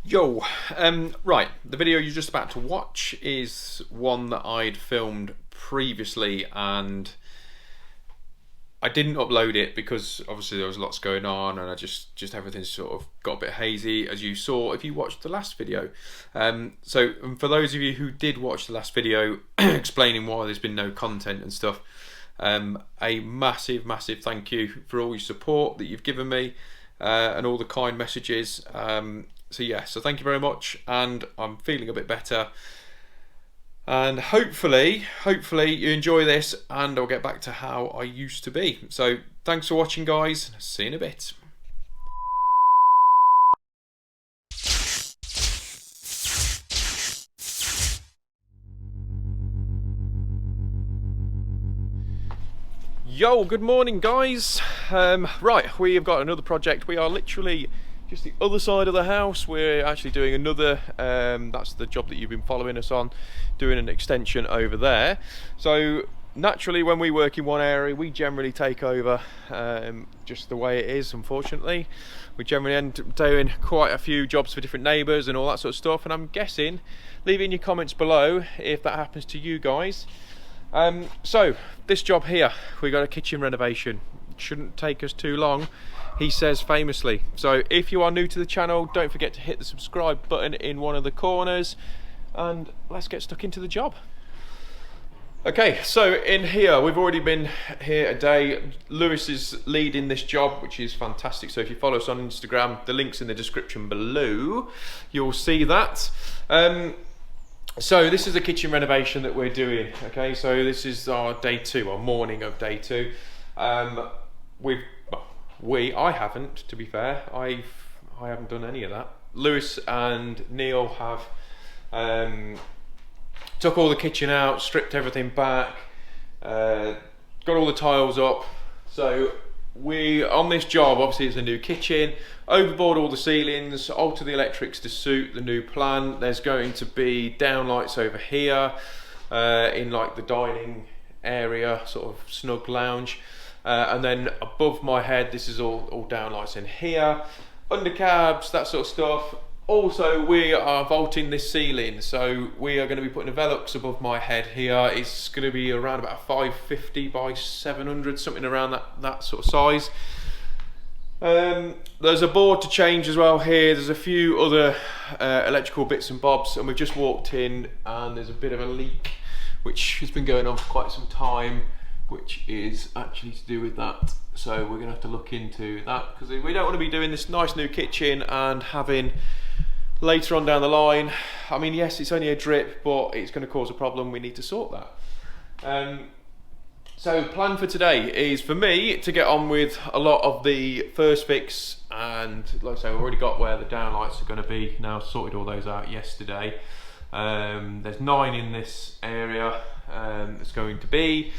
Yo, right, the video you're just about to watch is one that I'd filmed previously and I didn't upload it because obviously there was lots going on and I just everything sort of got a bit hazy, as you saw if you watched the last video. So for those of you who did watch the last video explaining why there's been no content and stuff, a massive thank you for all your support that you've given me and all the kind messages. So thank you very much, and I'm feeling a bit better, and hopefully you enjoy this and I'll get back to how I used to be. So thanks for watching, guys. See you in a bit. Yo, good morning, guys. Right, we have got another project. We are literally just the other side of the house. We're actually doing another, that's the job that you've been following us on, doing an extension over there. So naturally when we work in one area, we generally take over, just the way it is, unfortunately. We generally end up doing quite a few jobs for different neighbours and all that sort of stuff, and I'm guessing, leave in your comments below if that happens to you guys. So this job here, we got a kitchen renovation. It shouldn't take us too long, he says famously. So if you are new to the channel, don't forget to hit the subscribe button in one of the corners, and let's get stuck into the job. Okay, so in here, we've already been here a day. Lewis is leading this job, which is fantastic. So if you follow us on Instagram, the link's in the description below, you'll see that. So this is the kitchen renovation that we're doing. Okay, so this is our day two, or morning of day two. I haven't, to be fair. I haven't done any of that. Lewis and Neil have took all the kitchen out, stripped everything back, got all the tiles up. So we, on this job, obviously it's a new kitchen, overboard all the ceilings, alter the electrics to suit the new plan. There's going to be downlights over here, in like the dining area, sort of snug lounge. And then above my head, this is all downlights in here, undercabs, that sort of stuff. Also, we are vaulting this ceiling, so we are going to be putting a Velux above my head here. It's going to be around about 550 by 700, something around that sort of size. There's a board to change as well here. There's a few other electrical bits and bobs, and we've just walked in and there's a bit of a leak which has been going on for quite some time, which is actually to do with that. So we're gonna have to look into that, because we don't want to be doing this nice new kitchen and having later on down the line, I mean, yes, it's only a drip, but it's going to cause a problem. We need to sort that. So plan for today is for me to get on with a lot of the first fix, and like I say, we've already got where the downlights are going to be now, sorted all those out yesterday. There's 9 in this area, it's going to be,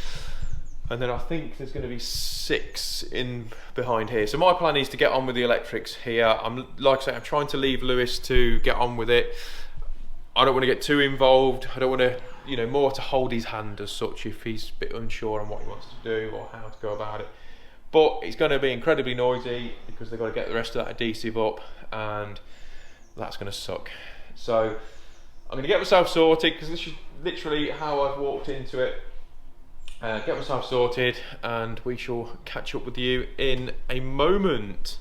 and then I think there's going to be 6 in behind here. So my plan is to get on with the electrics here. Like I say, I'm trying to leave Lewis to get on with it. I don't want to get too involved. I don't want to, you know, more to hold his hand as such if he's a bit unsure on what he wants to do or how to go about it. But it's going to be incredibly noisy because they've got to get the rest of that adhesive up, and that's going to suck. So I'm going to get myself sorted, because this is literally how I've walked into it. Get myself sorted, and we shall catch up with you in a moment.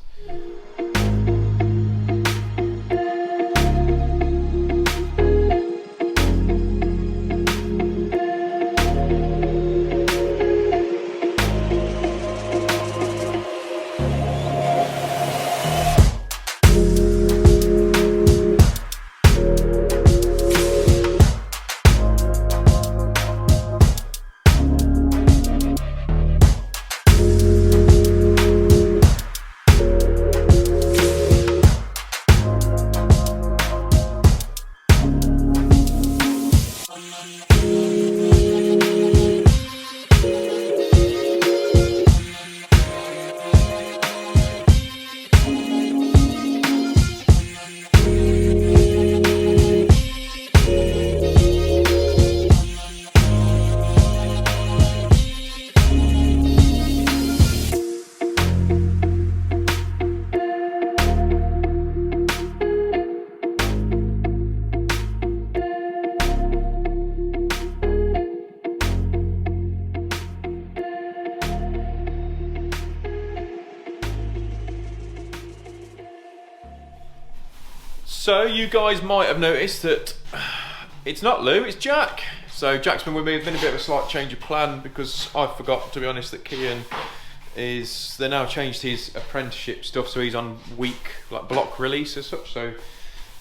So you guys might have noticed that it's not Lou, it's Jack. So Jack's been with me. It's been a bit of a slight change of plan because I forgot, to be honest, that Kian they now changed his apprenticeship stuff, so he's on week like block release as such. So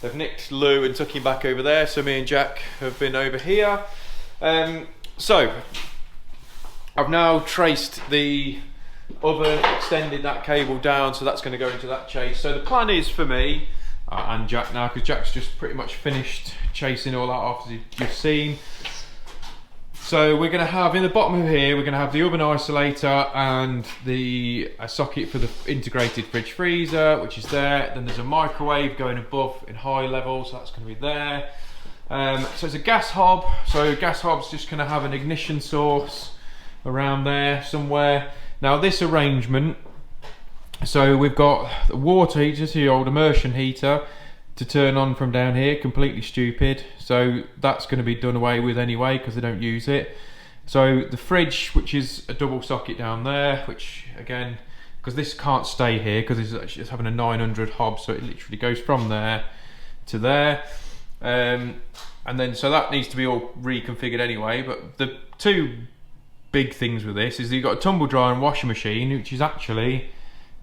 they've nicked Lou and took him back over there. So me and Jack have been over here. So I've now traced the oven, extended that cable down, so that's going to go into that chase. So the plan is for me and Jack now, because Jack's just pretty much finished chasing all that off as you've just seen. So we're going to have in the bottom of here, we're going to have the oven isolator and the socket for the integrated fridge freezer, which is there. Then there's a microwave going above in high level, so that's going to be there. So it's a gas hob, so gas hob's just going to have an ignition source around there somewhere. Now this arrangement, so we've got the water heater, just the old immersion heater, to turn on from down here, completely stupid. So that's going to be done away with anyway because they don't use it. So the fridge, which is a double socket down there, which again, because this can't stay here because it's having a 900 hob, so it literally goes from there to there. And then so that needs to be all reconfigured anyway. But the two big things with this is you've got a tumble dryer and washing machine, which is actually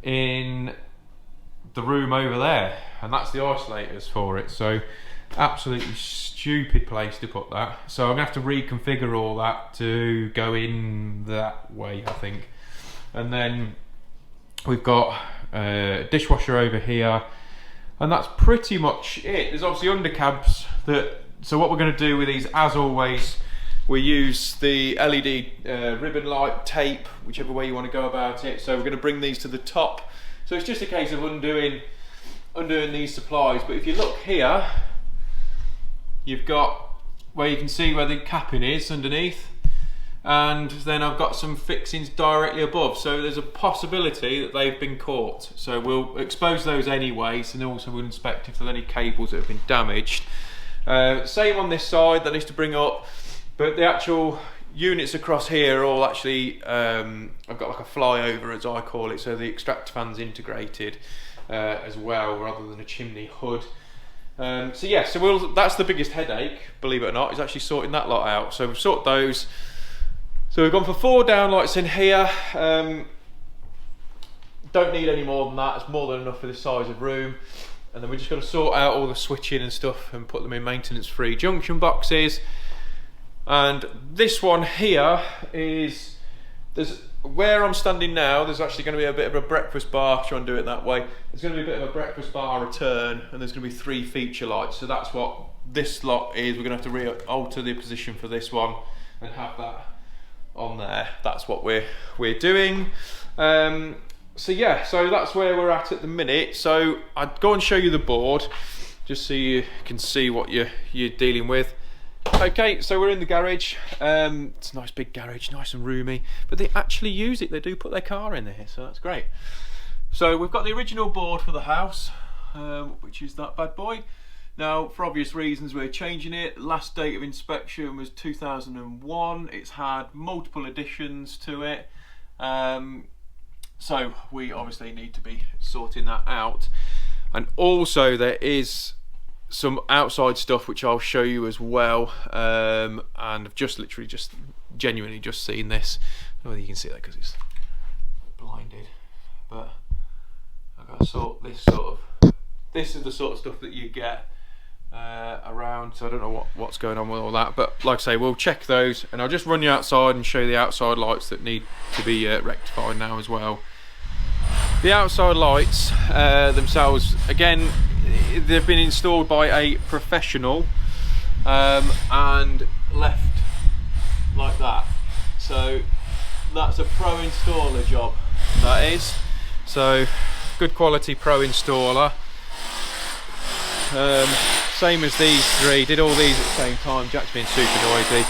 in the room over there, and that's the isolators for it. So absolutely stupid place to put that. So I'm gonna have to reconfigure all that to go in that way, I think. And then we've got a dishwasher over here, and that's pretty much it. There's obviously undercabs that, so what we're going to do with these, as always, we use the LED ribbon light tape, whichever way you want to go about it. So we're going to bring these to the top. So it's just a case of undoing these supplies. But if you look here, you've got where you can see where the capping is underneath, and then I've got some fixings directly above. So there's a possibility that they've been caught. So we'll expose those anyways, and also we'll inspect if there's any cables that have been damaged. Same on this side, that needs to bring up. But the actual units across here are all actually, I've got like a flyover as I call it, so the extractor fan's integrated as well, rather than a chimney hood. So yeah, so that's the biggest headache, believe it or not, is actually sorting that lot out. So we've sorted those. So we've gone for 4 downlights in here. Don't need any more than that, it's more than enough for this size of room. And then we're just going to sort out all the switching and stuff and put them in maintenance free junction boxes. And this one here is, where I'm standing now, there's actually going to be a bit of a breakfast bar, try and do it that way. There's going to be a bit of a breakfast bar return, and there's going to be 3 feature lights. So that's what this lot is. We're going to have to alter the position for this one and have that on there. That's what we're doing. So yeah, so that's where we're at the minute. So I'd go and show you the board, just so you can see what you're dealing with. Okay, so we're in the garage. It's a nice big garage, nice and roomy, but they actually use it. They do put their car in there, so that's great. So we've got the original board for the house, which is that bad boy. Now, for obvious reasons, we're changing it. Last date of inspection was 2001. It's had multiple additions to it. So we obviously need to be sorting that out. And also there is some outside stuff which I'll show you as well, and I've genuinely just seen this. I don't know whether you can see that because it's blinded, but I've got to sort this this is the sort of stuff that you get around, so I don't know what's going on with all that, but like I say, we'll check those, and I'll just run you outside and show you the outside lights that need to be rectified now as well. The outside lights themselves, again, they've been installed by a professional and left like that. So that's a pro installer job, that is. So good quality pro installer. Same as these 3, did all these at the same time. Jack's being super noisy.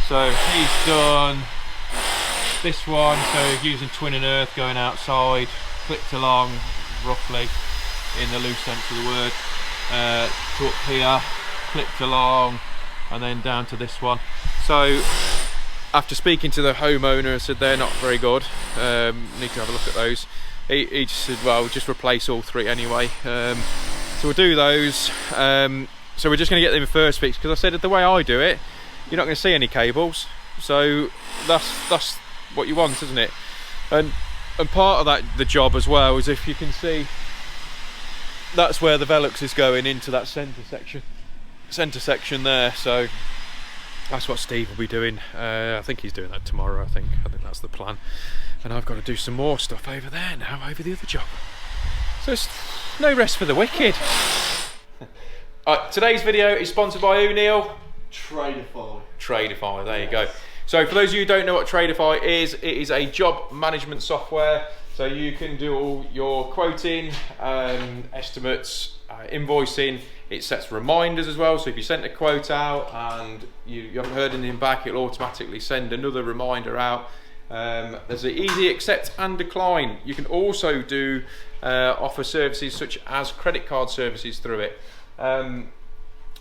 So he's done this one, so using twin and earth going outside, clipped along roughly in the loose sense of the word, to up here, clipped along, and then down to this one. So after speaking to the homeowner, I said they're not very good, need to have a look at those. He just said, well, just replace all 3 anyway. So we'll do those. So we're just going to get them first fixed, because I said the way I do it, you're not going to see any cables. So that's what you want, isn't it? And part of that, the job as well, is if you can see, that's where the Velux is going into that centre section there. So that's what Steve will be doing. I think he's doing that tomorrow. I think that's the plan. And I've got to do some more stuff over there now, over the other job. So it's no rest for the wicked. Today's video is sponsored by who, Neil? Tradeify, there you go. So for those of you who don't know what Tradeify is, it is a job management software. So you can do all your quoting, estimates, invoicing. It sets reminders as well. So if you sent a quote out and you haven't heard anything back, it'll automatically send another reminder out. There's an easy accept and decline. You can also do offer services such as credit card services through it.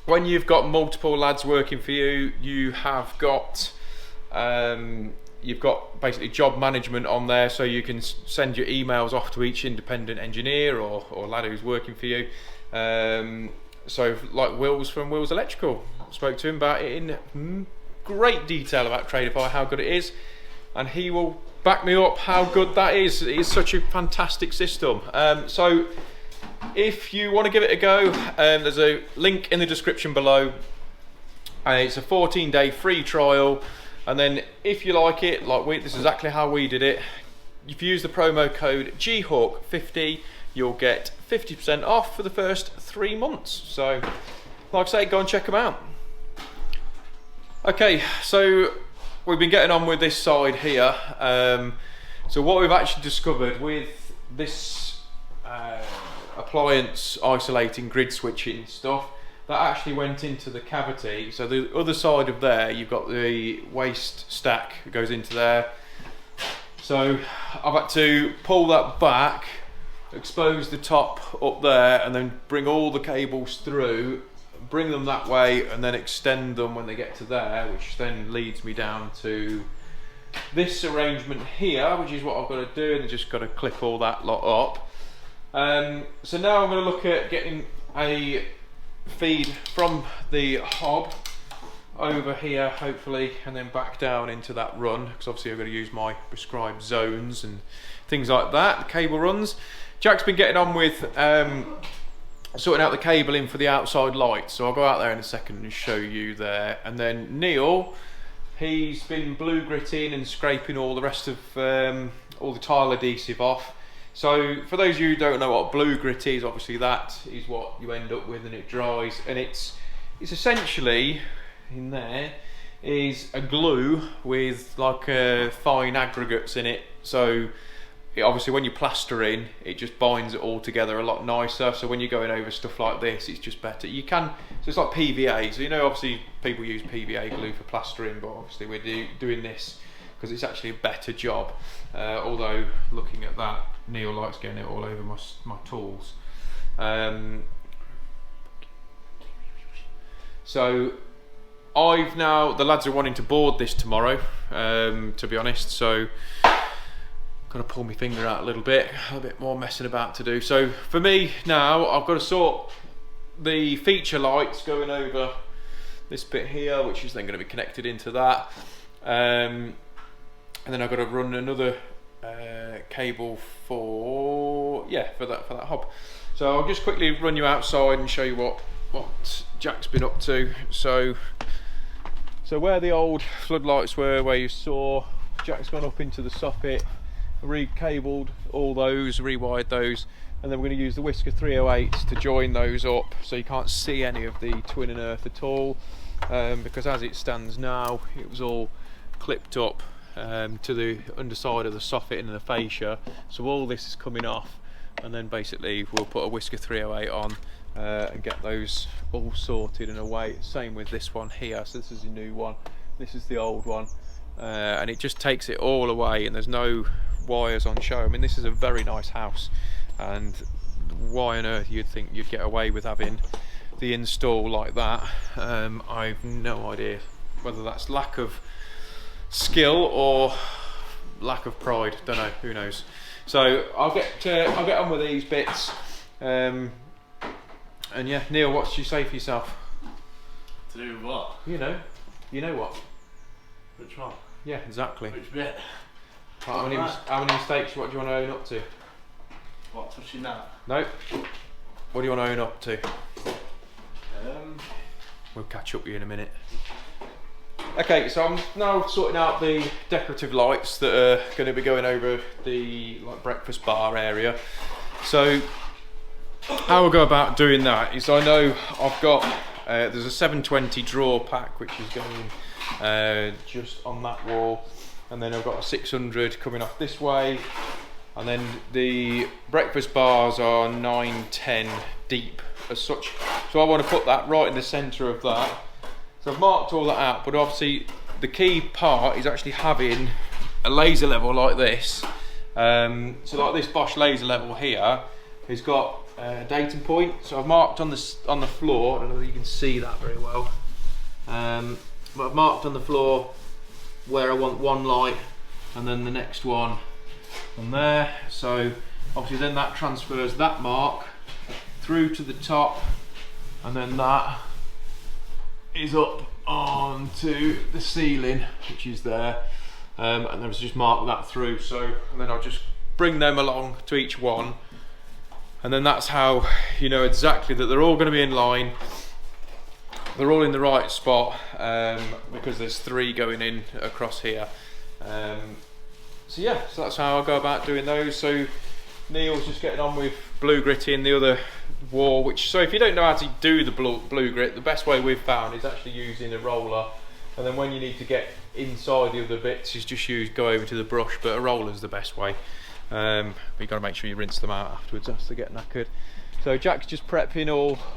When you've got multiple lads working for you, you've got basically job management on there, so you can send your emails off to each independent engineer or lad who's working for you. So like Will's from Will's Electrical, I spoke to him about it in great detail about Tradeify, how good it is, and he will back me up how good that is. It is such a fantastic system. So if you want to give it a go, there's a link in the description below. It's a 14-day free trial, and then if you like it, this is exactly how we did it. If you use the promo code GHawk50, you'll get 50% off for the first 3 months. So like I say, go and check them out. Okay, so we've been getting on with this side here. So what we've actually discovered with this appliance isolating grid switching stuff, that actually went into the cavity. So the other side of there, you've got the waste stack that goes into there. So I've had to pull that back, expose the top up there, and then bring all the cables through, bring them that way, and then extend them when they get to there, which then leads me down to this arrangement here, which is what I've got to do, and just got to clip all that lot up. So now I'm going to look at getting a feed from the hob over here, hopefully, and then back down into that run, because obviously I've got to use my prescribed zones and things like that, the cable runs. Jack's been getting on with sorting out the cabling for the outside lights, so I'll go out there in a second and show you there. And then Neil, he's been blue gritting and scraping all the rest of all the tile adhesive off. So for those of you who don't know what blue grit is, obviously that is what you end up with, and it dries, and it's essentially, in there is a glue with like fine aggregates in it. So obviously when you plaster in, it just binds it all together a lot nicer. So when you're going over stuff like this, it's just better. You can, so it's like PVA. So you know, obviously people use PVA glue for plastering, but obviously we're doing this because it's actually a better job. Although looking at that, Neil likes getting it all over my tools. So I've now, the lads are wanting to board this tomorrow, to be honest, so got to pull my finger out a little bit more messing about to do. So for me now, I've got to sort the feature lights going over this bit here, which is then going to be connected into that, and then I've got to run another cable for that hob. So I'll just quickly run you outside and show you what Jack's been up to. So where the old floodlights were, where you saw, Jack's gone up into the soffit, re-cabled all those, rewired those, and then we're going to use the Whisker 308s to join those up, so you can't see any of the twin and earth at all, because as it stands now, it was all clipped up to the underside of the soffit and the fascia. So all this is coming off, and then basically we'll put a Whisker 308 on and get those all sorted and away. Same with this one here. So this is a new one, this is the old one, and it just takes it all away, and there's no wires on show. I mean, this is a very nice house, and why on earth you'd think you'd get away with having the install like that? I've no idea whether that's lack of skill or lack of pride, don't know, who knows. So I'll get on with these bits, And yeah, Neil, what did you say for yourself? To do what? You know what? Which one? Yeah, exactly. Which bit? How many mistakes? What do you want to own up to? What, touching that? No. What do you want to own up to? Um, We'll catch up with you in a minute. Okay, so I'm now sorting out the decorative lights that are going to be going over the breakfast bar area. So how we'll go about doing that is, I know I've got there's a 720 draw pack which is going just on that wall, and then I've got a 600 coming off this way, and then the breakfast bars are 910 deep as such. So I want to put that right in the centre of that. So I've marked all that out, but obviously the key part is actually having a laser level like this. So like this Bosch laser level here has got a datum point. So I've marked on the floor. I don't know whether you can see that very well, but I've marked on the floor where I want one light, and then the next one on there. So obviously then that transfers that mark through to the top, and then that is up onto the ceiling, which is there, and then I've just marked that through. So, and then I'll just bring them along to each one, and then that's how you know exactly that they're all going to be in line, they're all in the right spot, because there's 3 going in across here. So yeah, so that's how I'll go about doing those. So Neil's just getting on with blue gritting the other wall, which, so if you don't know how to do the blue grit, the best way we've found is actually using a roller, and then when you need to get inside the other bits is just go over to the brush, but a roller is the best way. But you've got to make sure you rinse them out afterwards, else they get knackered. So Jack's just prepping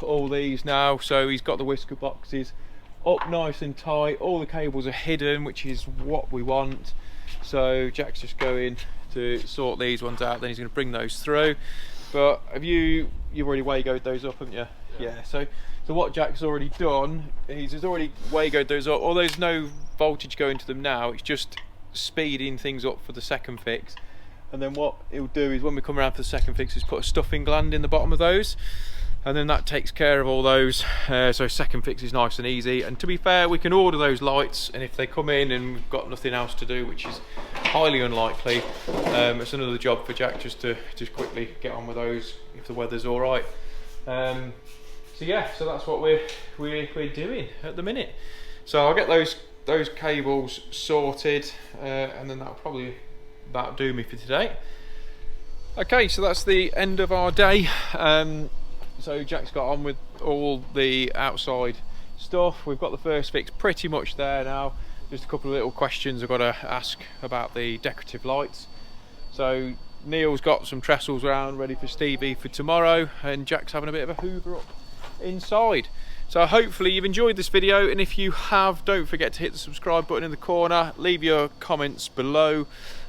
all these now, so he's got the whisker boxes up nice and tight, all the cables are hidden, which is what we want. So Jack's just going to sort these ones out, then he's going to bring those through. But you've already wagoed those up, haven't you? Yeah. So what Jack's already done is he's already wagoed those up. Although there's no voltage going to them now, it's just speeding things up for the second fix. And then what he'll do is when we come around for the second fix is put a stuffing gland in the bottom of those, and then that takes care of all those. So second fix is nice and easy. And to be fair, we can order those lights, and if they come in and we've got nothing else to do, which is highly unlikely, it's another job for Jack just to quickly get on with those if the weather's all right. So yeah, so that's what we're doing at the minute. So I'll get those cables sorted, and then that'll do me for today. Okay, so that's the end of our day. So Jack's got on with all the outside stuff. We've got the first fix pretty much there now. Just a couple of little questions I've got to ask about the decorative lights. So Neil's got some trestles around ready for Stevie for tomorrow, and Jack's having a bit of a hoover up inside. So hopefully you've enjoyed this video, and if you have, don't forget to hit the subscribe button in the corner, leave your comments below,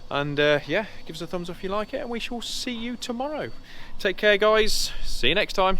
and yeah, give us a thumbs up if you like it, and we shall see you tomorrow. Take care guys, see you next time.